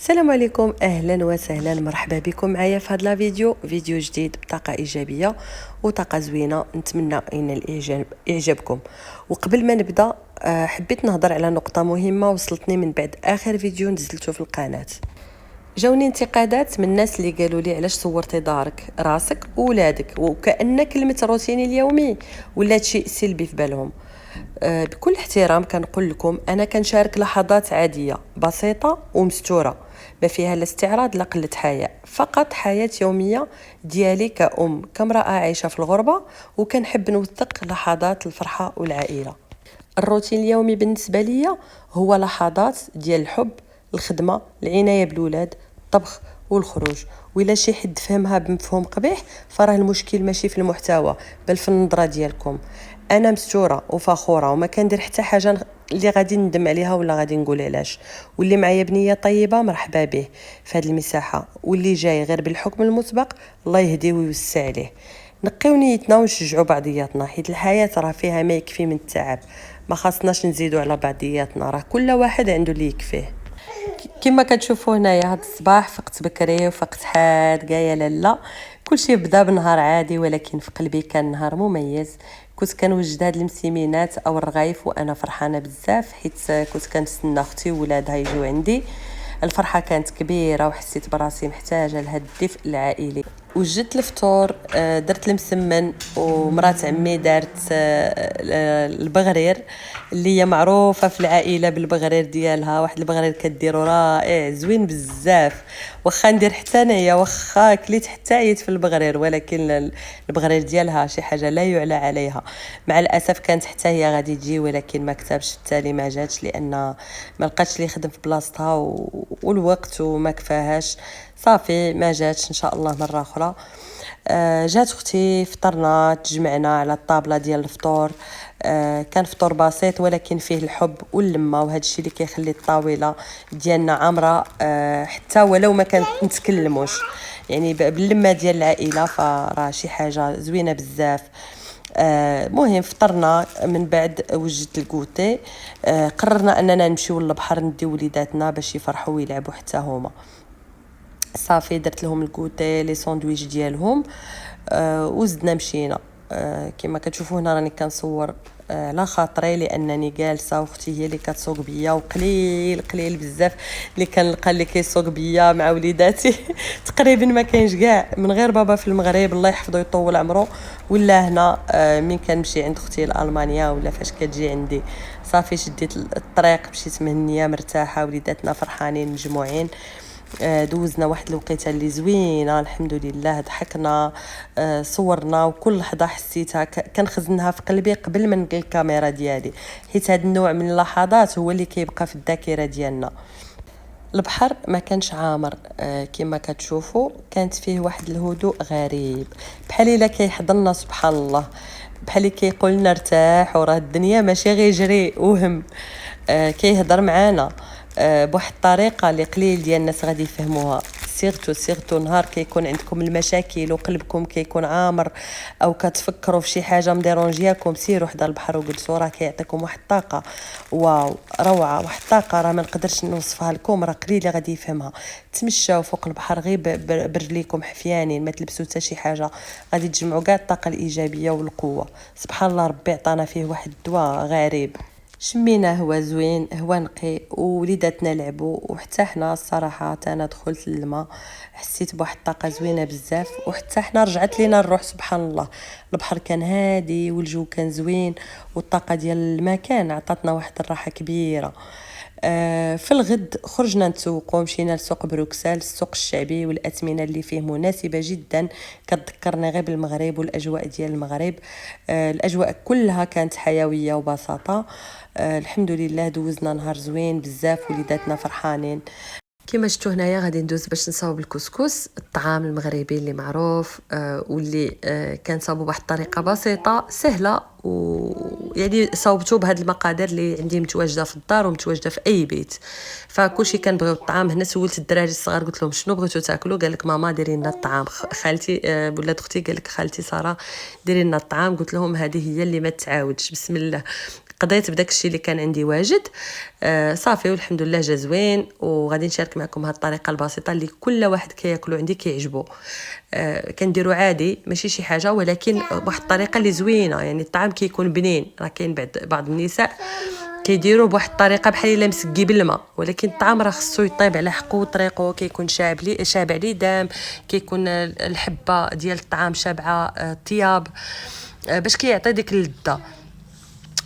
السلام عليكم، اهلا وسهلا، مرحبا بكم معايا في هذا فيديو جديد بطاقه ايجابيه وطاقه زوينه. نتمنى ان الاعجاب يعجبكم. وقبل ما نبدا حبيت نهضر على نقطه مهمه وصلتني من بعد اخر فيديو نزلته في القناه. جاوني انتقادات من الناس اللي قالوا لي علاش صورتي دارك، راسك وولادك، وكأن كلمه روتيني اليومي ولات شيء سلبي في بالهم. بكل احترام كنقول لكم انا كنشارك لحظات عاديه بسيطه ومستوره، ما فيها لا استعراض لا قله حياء، فقط حياه يوميه ديالي كأم كامراه عايشه في الغربه، وكنحب نوثق لحظات الفرحه والعائله. الروتين اليومي بالنسبه ليا هو لحظات ديال الحب، الخدمه، العنايه بالولاد، الطبخ والخروج. وإلا شي حد فهمها بمفهوم قبيح فراه المشكل ماشي في المحتوى بل في النظره ديالكم. انا مستوره وفخوره وما كندير حتى حاجه اللي غادي ندم عليها ولا غادي نقول علاش. واللي معايا بنيه طيبه مرحبا به في هذه المساحه، واللي جاي غير بالحكم المسبق الله يهديه ويوسع عليه. نقيو نيتنا ونشجعوا بعضياتنا، حيت الحياه راه فيها ما يكفي من التعب، ما خاصناش نزيدوا على بعضياتنا، راه كل واحد عنده اللي يكفيه. كما كتشوفوا هنايا هاد الصباح فقت بكري وفقت حاد قايه لالا. كلشي بدا بنهار عادي، ولكن في قلبي كان نهار مميز. كنت كنوجد هاد المسيمينات او الرغايف وانا فرحانه بزاف، حيت كنت كنتسنى اختي وولادها يجيو عندي. الفرحه كانت كبيره وحسيت براسي محتاجه لهاد الدفء العائلي. وجدت الفطور، درت المسمن، ومرات عمي دارت البغرير اللي هي معروفه في العائله بالبغرير ديالها. واحد البغرير كديرو رائع زوين بزاف، واخا ندير حتى انايا، واخا كليت حتى عييت في البغرير، ولكن البغرير ديالها شي حاجه لا يعلى عليها. مع الاسف كانت حتى هي غادي تجي، ولكن ما كتبش التالي ما جاتش لان ما لقاتش اللي يخدم في بلاصتها والوقت وما كفاهاش. صافي ما جاتش، ان شاء الله مره اخرى. جات اختي، فطرنا، تجمعنا على الطابله ديال الفطور. كان فطور بسيط ولكن فيه الحب واللمه، وهذا الشيء اللي كيخلي الطاوله ديالنا عامره، حتى ولو ما كانت نتكلموش، يعني باللمه ديال العائله، فراه شي حاجه زوينه بزاف. مهم فطرنا، من بعد وجدت الكوتي. قررنا اننا نمشيو للبحر نديو وليداتنا باش يفرحوا ويلعبوا حتى هما. صافي درت لهم الكوتي لي ساندويتش ديالهم، وزدنا مشينا. كما كتشوفوا هنا راني كنصور على خاطري، لانني جالسه واختي هي اللي كتسوق بيا، وقليل قليل بزاف اللي كنلقى اللي كيسوق بيا مع وليداتي تقريبا ما كاينش كاع من غير بابا في المغرب الله يحفظه يطول عمره، ولا هنا من كنمشي عند اختي لالمانيا ولا فاش كتجي عندي. صافي شديت الطريق، مشيت مهنيه مرتاحه، وليداتنا فرحانين مجموعين. دوزنا واحد الوقيته اللي زوينه الحمد لله، ضحكنا، صورنا، وكل لحظه حسيتها كنخزنها في قلبي قبل ما نلقى الكاميرا ديالي، حيت هذا النوع من اللحظات هو اللي كيبقى في الذاكره ديالنا. البحر ما كانش عامر، كما كتشوفوا كانت فيه واحد الهدوء غريب، بحال الا كيحضرنا سبحان الله، بحال اللي كيقول لنا ارتاح وراه الدنيا ماشي غير جري وهم. كيهضر معانا بواحد الطريقه اللي قليل ديال الناس غادي يفهموها. سيرتو نهار كيكون عندكم المشاكل وقلبكم كيكون عامر، او كتفكروا في شي حاجه مديرونجياكم، سيروا حدا البحر وجلسوا، راه كيعطيكم واحد الطاقه واو روعه، واحد الطاقه راه ما نقدرش نوصفها لكم، راه قليل اللي غادي يفهمها. تمشاو فوق البحر غير برجليكم حفيانين، ما تلبسوا حتى شي حاجه، غادي تجمعوا كاع الطاقه الايجابيه والقوه. سبحان الله، ربي عطانا فيه واحد الدواء غريب. شمينا هو زوين، هو نقي، ووليداتنا لعبوا، وحتى حنا الصراحه انا دخلت للماء، حسيت بواحد الطاقه زوينه بزاف، وحتى حنا رجعت لينا الروح سبحان الله. البحر كان هادي والجو كان زوين، والطاقه ديال المكان عطاتنا واحد الراحه كبيره. في الغد خرجنا نتسوقوا، مشينا لسوق بروكسل، السوق الشعبي والاثمنه اللي فيه مناسبه جدا، كتذكرني غير بالمغرب والاجواء ديال المغرب. الاجواء كلها كانت حيويه وبساطه. الحمد لله دوزنا نهار زوين بزاف، وليداتنا فرحانين. كما شفتوا هنايا غادي ندوز باش نصاوب الكسكس، الطعام المغربي اللي معروف، واللي كنصاوبوا بواحد الطريقه بسيطه سهله، ويعني صاوبته بهاد المقادير اللي عندي متواجده في الدار ومتواجده في اي بيت. فكلشي كنبغيو الطعام. هنا سولت الدراري الصغار قلت لهم شنو بغيتو تاكلوا، قال لك ماما ديري لنا الطعام. خالتي ولاد اختي قال لك خالتي ساره ديري لنا الطعام. قلت لهم هذه هي اللي ما تعاودش، بسم الله. قضيت بداك الشيء اللي كان عندي واجد. صافي والحمد لله جا زوين. وغادي نشارك معكم هذه الطريقه البسيطه اللي كل واحد كياكلو عندي كيعجبو. كنديرو عادي ماشي شي حاجه، ولكن بواحد الطريقه اللي زوينه، يعني الطعام كيكون بنين. راه كاين بعض النساء كيديروا بواحد الطريقه بحال الا مسكي بالماء، ولكن الطعام راه خصو يطيب على حقه وطريقه، كيكون شابع لي دام، كيكون الحبه ديال الطعام شابعه طياب باش كيعطي ديك اللذه.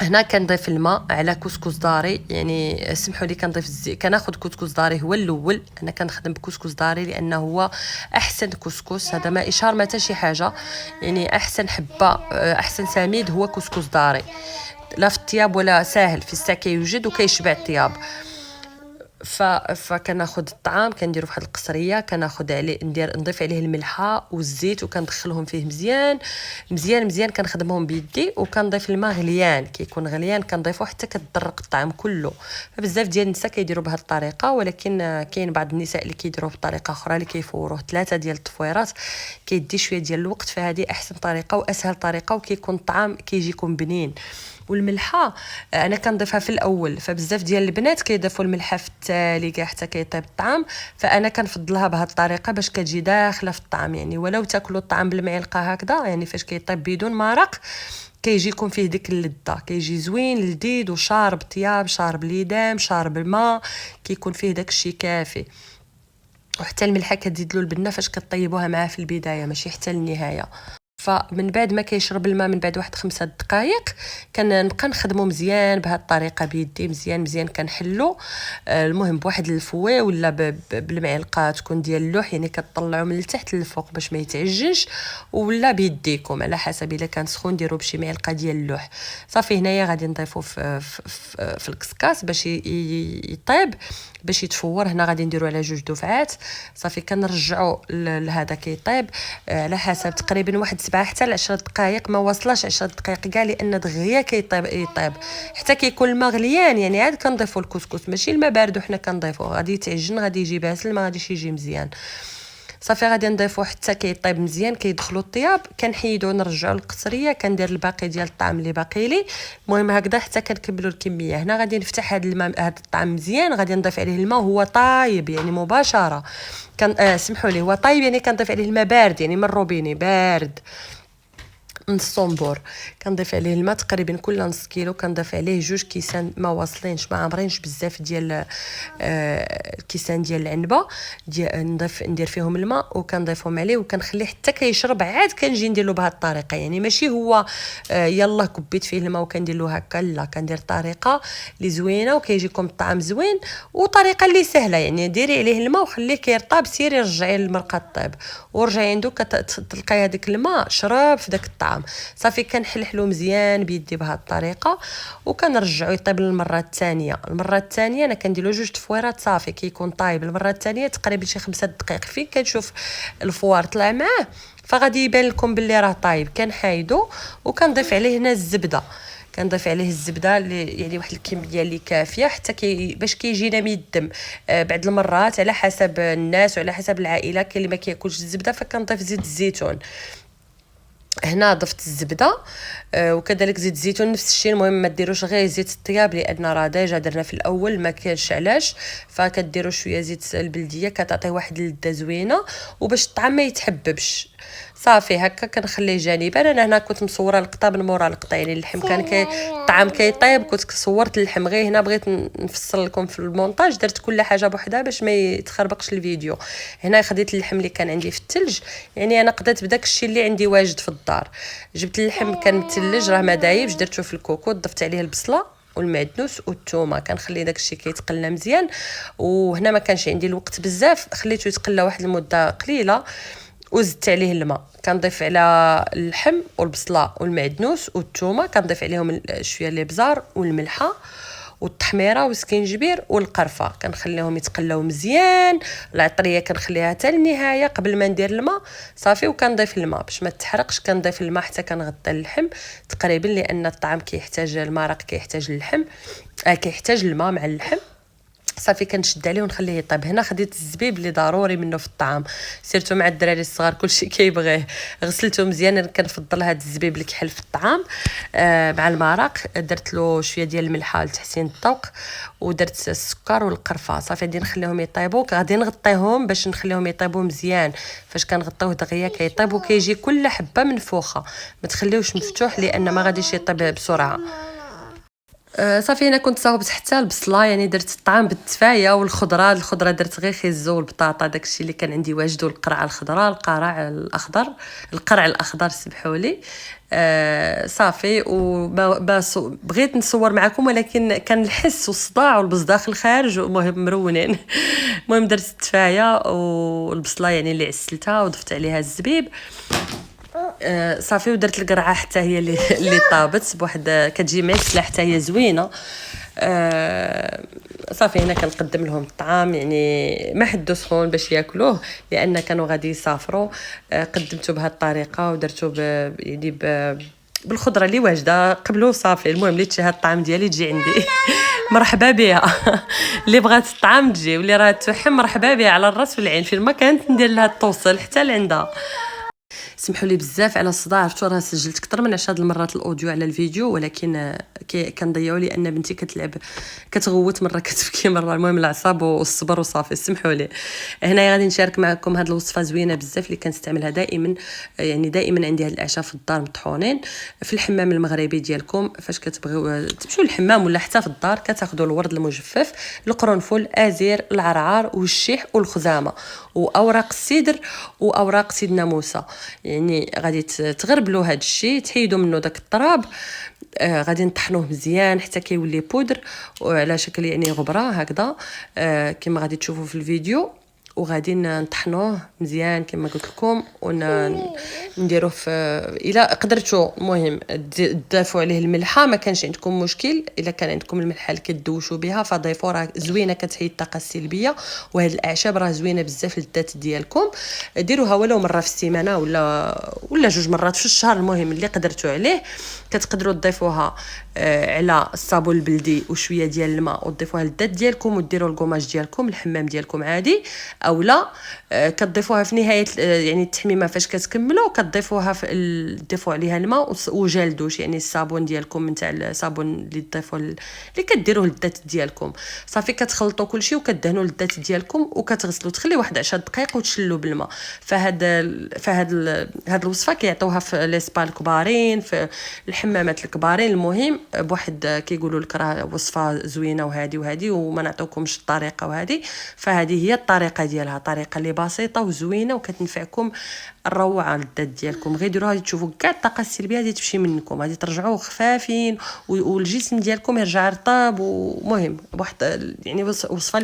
هنا كنضيف الماء على كسكس داري، يعني سمحوا لي كنضيف كناخذ كسكس داري هو الاول. انا كنخدم بكسكس داري لانه هو احسن كسكس، هذا ما اشاره ما حتى شي حاجه، يعني احسن حبه احسن سميد هو كسكس داري، لا في الطياب ولا ساهل في الساعه كيوجد وكيشبع الطياب. فكناخذ الطعام كنديرو في واحد القصريه، كناخذ عليه نضيف عليه الملحه والزيت وكندخلهم فيه مزيان مزيان مزيان. كنخدمهم بيدي وكنضيف الماء غليان، كيكون غليان كنضيفو حتى كتدرق الطعام كله. فبزاف ديال النساء كيديروا بهذه الطريقه، ولكن كاين بعض النساء اللي كيديروا بطريقه اخرى اللي كيفوروه 3 ديال التفويرات، كيدي شويه ديال الوقت. فهذه احسن طريقه واسهل طريقه، وكيكون الطعام كيجيكم بنين. والملحه انا كنضيفها في الاول، فبزاف ديال البنات كيضيفوا الملحه في التالي كاع حتى كيطيب الطعام، فانا كنفضلها بهذه الطريقه باش كتجي داخله في الطعام. يعني ولو تاكلوا الطعام بالمعلقه هكذا، يعني فاش كيطيب بدون مرق كيجيكم فيه ديك اللذه، كيجي زوين لذيذ وشارب طياب، شارب ليدام، شارب الماء، كيكون فيه داك الشيء كافي. وحتى الملحه كتزيد له البنه فاش كطيبوها معاه في البدايه، ماشي حتى النهايه. فمن بعد ما كيشرب الماء من بعد واحد 5 دقائق كنبقى نخدمو مزيان بهذه الطريقه بيدي، مزيان مزيان كنحلو. المهم بواحد الفوي ولا بالمعلقه تكون ديال اللوح، يعني كتطلعوا من التحت للفوق باش ما يتعجنش، ولا بيديكم على حسب الا كان سخون ديروا بشي معلقه ديال اللوح. صافي هنايا غادي نضيفو في الكسكاس باش يطيب، باش يتفور. هنا غادي نديرو على 2 دفعات. صافي كنرجعوا لهذا كيطيب على حسب تقريبا واحد 7 حتى ل 10 دقائق، ما وصلش 10 دقائق كاع، لان دغيا يطيب حتى كيكون الماء غليان. يعني عاد كنضيفوا الكسكس، ماشي الماء بارد وحنا كنضيفوه، غادي يتعجن، غادي يجي باسل، ما غاديش يجي مزيان. صافي غادي نضيفو حتى كيطيب مزيان، كيدخلوا الطياب، كنحيدو نرجعوا للقصريه، كندير الباقي ديال الطعام اللي باقي لي. المهم هكذا حتى كنكملوا الكميه. هنا غادي نفتح هذا الماء، هذا الطعام مزيان، غادي نضيف عليه الماء وهو طايب، يعني مباشره. سمحوا لي، هو طايب يعني كنضيف عليه الماء بارد، يعني من الروبيني بارد من الصنبور. كنضيف عليه الماء تقريبا كل نص كيلو، كنضيف عليه 2 كيسان ما واصلينش، ما عامرينش بزاف ديال الكيسان ديال العنبه، ندير فيهم الماء وكنضيفهم عليه وكنخليه حتى كيشرب. عاد كنجي ندير له بهذه الطريقه، يعني ماشي هو يلا كبيت فيه الماء وكندير له هكا، لا كندير طريقه اللي زوينه وكيجيكم الطعام زوين، وطريقه اللي سهله. يعني ديري عليه الماء وخليه كيرطاب، سيري رجعي للمرقه طيب ورجعي عنده كتلقاي هذاك الماء شرب في داك الطعام. صافي كنحلحلو مزيان بيدي بهذه الطريقه وكنرجعو يطيب للمره الثانيه. المره الثانيه انا كندير له 2 تفويرات صافي كيكون طايب. المره الثانيه تقريبا شي 5 دقائق، فين كتشوف الفوار طلع معاه فغادي يبان لكم باللي راه طايب. كنحايدو وكنضيف عليه هنا الزبده، كنضيف عليه الزبده يعني واحد الكميه اللي كافيه حتى باش كيجينا ميدم. بعد المرات على حسب الناس وعلى حسب العائله، كاين اللي ما كياكلش الزبده فكنضيف زيت الزيتون. هنا ضفت الزبده وكذلك زيت الزيتون نفس الشيء. المهم ما ديروش غير زيت الطياب لان راه ديجا درنا في الاول ما كانش علاش، فكديروا شويه زيت البلديه كتعطي واحد اللذه زوينه وباش الطعام ما يتحببش. صافي هكا كنخليه جانبا. انا هنا كنت مصوره القطا من مورا القطا، يعني اللحم كان الطعام كيطيب، كنت صورت اللحم. غير هنا بغيت نفصل لكم في المونتاج، درت كل حاجه بوحدها باش ما يتخربقش الفيديو. هنا خديت اللحم اللي كان عندي في الثلج، يعني انا قضيت بداك الشيء اللي عندي واجد في الدار. جبت اللحم كان متلج راه ما دايبش، درته في الكوكوط، ضفت عليه البصله والمعدنوس والثومه، كنخلي داك الشيء كيتقلى مزيان. وهنا ما كانش عندي الوقت بزاف، خليته يتقلى واحد المده قليله وزدت عليه الماء. كنضيف على اللحم والبصله والمعدنوس والثومه، كنضيف عليهم شويه الابزار والملحه والتحميره والسكينجبير والقرفه، كنخليهم يتقلاو مزيان. العطريه كنخليها حتى النهايه قبل ما ندير الماء. صافي وكنضيف الماء باش ما تحرقش، كنضيف الماء حتى كنغطي اللحم تقريبا، لان الطعام كيحتاج المرق، كيحتاج اللحم كيحتاج الماء مع اللحم. صافي كنشد عليه ونخليه يطيب. هنا خديت الزبيب اللي ضروري منه في الطعام، سيرتو مع الدراري الصغار كلشي كيبغيه. غسلته مزيان، انا كنفضل هذا الزبيب اللي كيحل في الطعام مع المرق. درت له شويه ديال الملحه لتحسين الذوق، ودرت السكر والقرفه. صافي غادي نخليهم يطيبوا، غادي نغطيهم باش نخليهم يطيبوا مزيان. فاش كنغطيوه دغيا كيطيب وكيجي كل حبه منفوخه، ما تخليوش مفتوح لان ما غاديش يطيب بسرعه. صافي هنا كنت صاوبت حتى البصله، يعني درت الطعام بالتفايه والخضره. الخضره درت غير خيزو والبطاطا، داكشي اللي كان عندي واجدو، القرعه الخضراء، القرع الاخضر سمحوا لي. صافي بغيت نصور معكم ولكن كان الحس والصداع والبصداخ الخارج، المهم مرونين. المهم درت التفايه والبصله يعني اللي عسلتها وضفت عليها الزبيب. صافي ودرت القرعه حتى هي اللي طابت بواحد، كتجي معسله حتى هي زوينه. صافي هنا كنقدم لهم الطعام، يعني ما حدو سخون باش ياكلوه لان كانوا غادي يسافروا. قدمته بهذه الطريقه ودرته يعني بالخضره اللي واجده قبلو. صافي المهم اللي تشهى الطعام ديالي تجي عندي مرحبا بها. اللي بغات الطعام تجي، واللي راه تحم مرحبا بها على الراس والعين. فين ما كانت ندير لها توصل حتى لعندها. سمحوا لي بزاف على الصداع، عرفتوا راه سجلت اكثر من 10 المرات الاوديو على الفيديو، ولكن كنضيعوا لي ان بنتي كتلعب كتغوت، مره كتبكي مره. المهم العصاب والصبر وصافي. سمحوا لي. هنا غادي نشارك معكم هذه الوصفه زوينه بزاف اللي كنستعملها دائما، يعني دائما عندي هاد الاعشاب في الدار مطحونين في الحمام المغربي ديالكم. فاش كتبغيو تمشيو للحمام ولا حتى في الدار كتاخذوا الورد المجفف، القرنفل، ازير، العرعار والشيح والخزامه واوراق السدر واوراق سيدنا موسى. يعني غادي تغربلوا هذا الشيء، تحيدوا منه داك التراب. غادي نطحنوه مزيان حتى كيولي بودر وعلى شكل يعني غبره هكذا، كما غادي تشوفوا في الفيديو. وغادي نطحنوه مزيان كما قلت لكم، ونديروه في الا قدرتوا. المهم تضيفوا عليه الملحه، ما كانش عندكم مشكل. الا كان عندكم الملحه اللي كدوشوا بها فضيفوا، راه زوينه كتحيد الطاقه السلبيه. وهاد الاعشاب راه زوينه بزاف للذات ديالكم. ديروها ولو مره في السيمانه ولا جوج مرات في الشهر، المهم اللي قدرتوا عليه. كتقدروا تضيفوها على الصابون البلدي وشويه ديال الماء وتضيفوها للذات ديالكم، وديروا الكوماج ديالكم الحمام ديالكم عادي. اولا كتضيفوها في نهايه يعني التحميمه، فاش كتكملوا كتضيفوها تضيفوا عليها الماء وجل دوش، يعني الصابون ديالكم من تاع الصابون اللي تضيفوا اللي كديروه للذات ديالكم. صافي كتخلطوا كلشي وكدهنوا للذات ديالكم وكتغسلوا، تخلي واحد 10 دقائق وتشلوا بالماء. هاد الوصفه كيعطوها في لي سبا الكبارين، في الحمامات الكبارين. المهم بواحد كيقولوا لك راه وصفه زوينه وهادي وما نعطوكمش الطريقه وهادي. فهذه هي الطريقه ديالها، طريقه اللي بسيطه وزوينه وكتنفعكم الروعه للذات ديالكم. غير ديروها تشوفوا كاع الطاقه السلبيه غادي تمشي منكم، غادي ترجعوا خفافين والجسم ديالكم يرجع رطب. ومهم بواحد يعني وصفه